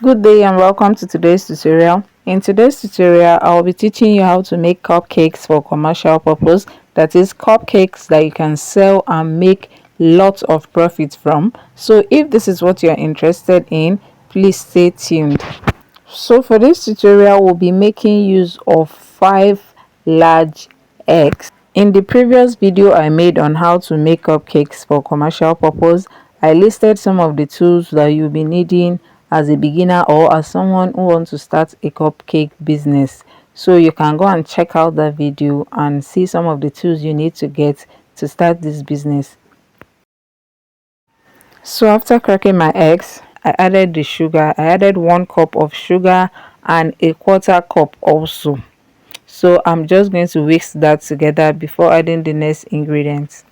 Good day and welcome to today's tutorial. In today's tutorial, I will be teaching you how to make cupcakes for commercial purpose. That is cupcakes that you can sell and make lots of profit from. So if this is what you're interested in, please stay tuned. So for this tutorial, we'll be making use of 5 large eggs. In the previous video I made on how to make cupcakes for commercial purpose, I listed some of the tools that you'll be needing as a beginner or as someone who wants to start a cupcake business. So you can go and check out that video and see some of the tools you need to get to start this business. So after cracking my eggs, I added the sugar. I added 1 cup of sugar and a 1/4 cup also. So I'm just going to whisk that together before adding the next ingredients.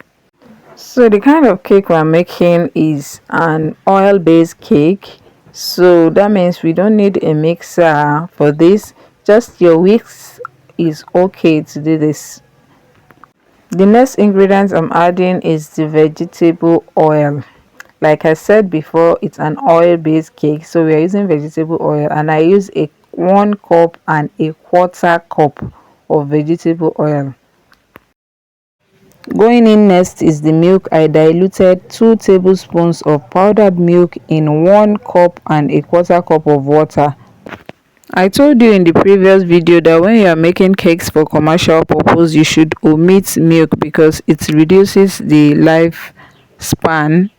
So the kind of cake we're making is an oil-based cake. So that means we don't need a mixer for this. Just your whisk is okay to do this. The next ingredient I'm adding is the vegetable oil. Like I said before, it's an oil-based cake, so we are using vegetable oil, and I use a 1 cup and a 1/4 cup of vegetable oil. Going in next is the milk. I diluted 2 tablespoons of powdered milk in 1 cup and a 1/4 cup of water. I told you in the previous video that when you are making cakes for commercial purpose, you should omit milk because it reduces the lifespan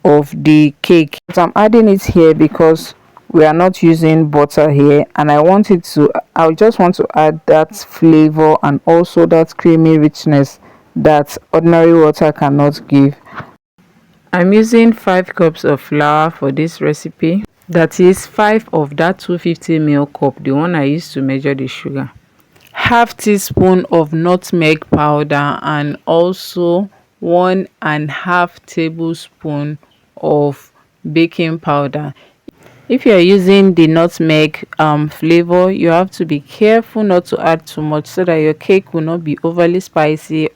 of the cake. But I'm adding it here because we are not using butter here, and I just want to add that flavor and also that creamy richness that ordinary water cannot give. I'm using 5 cups of flour for this recipe. That is 5 of that 250 ml cup, the one I used to measure the sugar. Half teaspoon of nutmeg powder and also 1.5 tablespoon of baking powder. If you are using the nutmeg flavor, you have to be careful not to add too much so that your cake will not be overly spicy.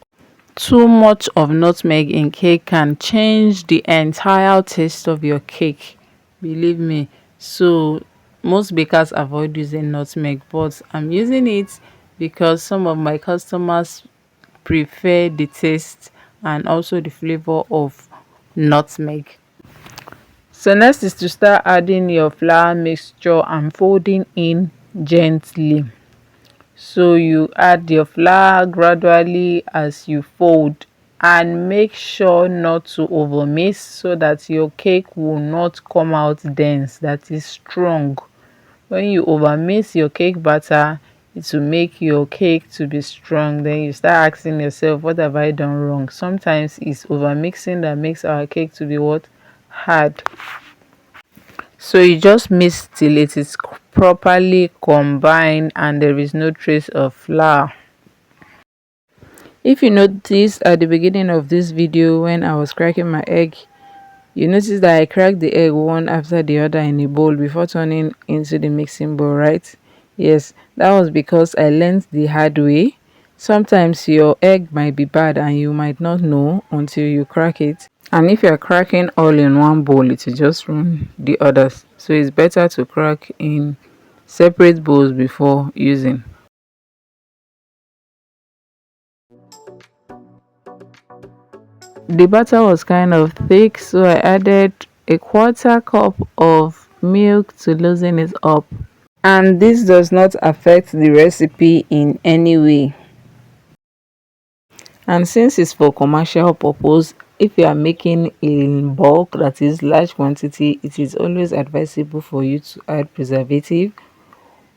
Too much of nutmeg in cake can change the entire taste of your cake, believe me. So most bakers avoid using nutmeg, but I'm using it because some of my customers prefer the taste and also the flavor of nutmeg. So next is to start adding your flour mixture and folding in gently. So you add your flour gradually as you fold, and make sure not to over mix so that your cake will not come out dense, that is strong. When you over mix your cake batter, it will make your cake to be strong. Then you start asking yourself, what have I done wrong? Sometimes it's over mixing that makes our cake to be what? Hard. So you just mix till it is properly combined and there is no trace of flour. If you notice at the beginning of this video when I was cracking my egg, you notice that I cracked the egg one after the other in a bowl before turning into the mixing bowl, right? Yes, that was because I learned the hard way. Sometimes your egg might be bad and you might not know until you crack it. And if you're cracking all in one bowl, it will just ruin the others. So it's better to crack in separate bowls before using. The batter was kind of thick, so I added a 1/4 cup of milk to loosen it up. And this does not affect the recipe in any way. And since it's for commercial purpose, if you are making in bulk, that is large quantity, it is always advisable for you to add preservative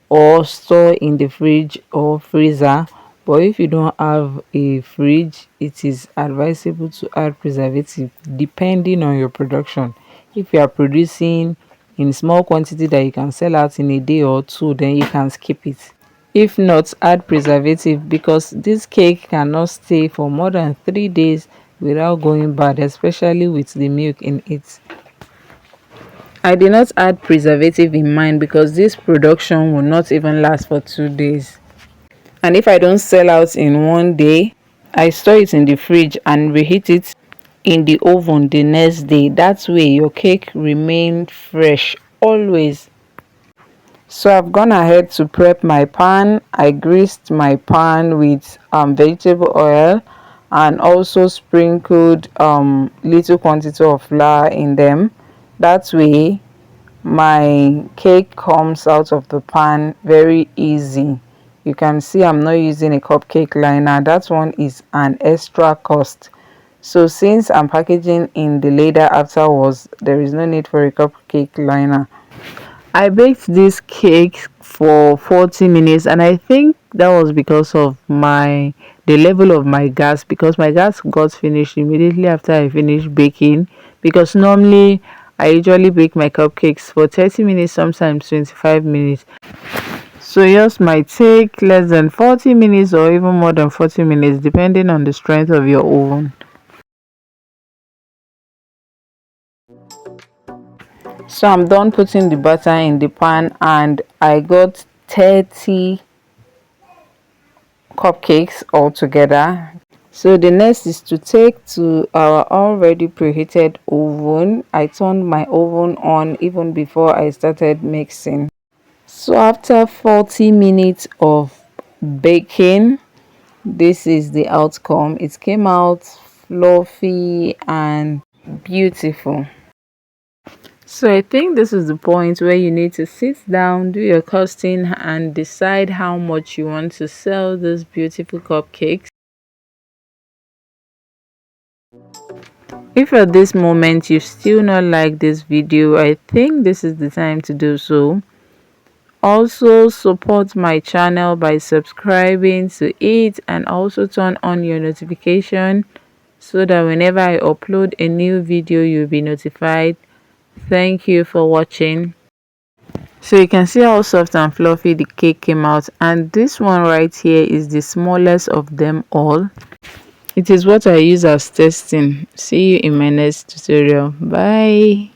or store in the fridge or freezer. But if you don't have a fridge, it is advisable to add preservative depending on your production. If you are producing in small quantity that you can sell out in a day or two, then you can skip it. If not, add preservative because this cake cannot stay for more than 3 days without going bad, especially with the milk in it. I did not add preservative in mind because this production will not even last for 2 days. And if I don't sell out in 1 day, I store it in the fridge and reheat it in the oven the next day. That way your cake remains fresh always. So I've gone ahead to prep my pan. I greased my pan with vegetable oil and also sprinkled little quantity of flour in them. That way my cake comes out of the pan very easy. You can see I'm not using a cupcake liner. That one is an extra cost. So since I'm packaging in the lid afterwards, there is no need for a cupcake liner. I baked this cake for 40 minutes, and I think that was because of the level of my gas, because my gas got finished immediately after I finished baking, because normally I usually bake my cupcakes for 30 minutes, sometimes 25 minutes. So yours might take less than 40 minutes or even more than 40 minutes depending on the strength of your oven. So I'm done putting the butter in the pan, and I got 30 cupcakes all together. So the next is to take to our already preheated oven. I turned my oven on even before I started mixing. So after 40 minutes of baking, this is the outcome. It came out fluffy and beautiful. So I think this is the point where you need to sit down, do your costing, and decide how much you want to sell these beautiful cupcakes. If at this moment you still not like this video, I think this is the time to do so. Also support my channel by subscribing to it and also turn on your notification so that whenever I upload a new video you'll be notified. Thank you for watching. So you can see how soft and fluffy the cake came out, and this one right here is the smallest of them all. It is what I use as testing. See you in my next tutorial. Bye.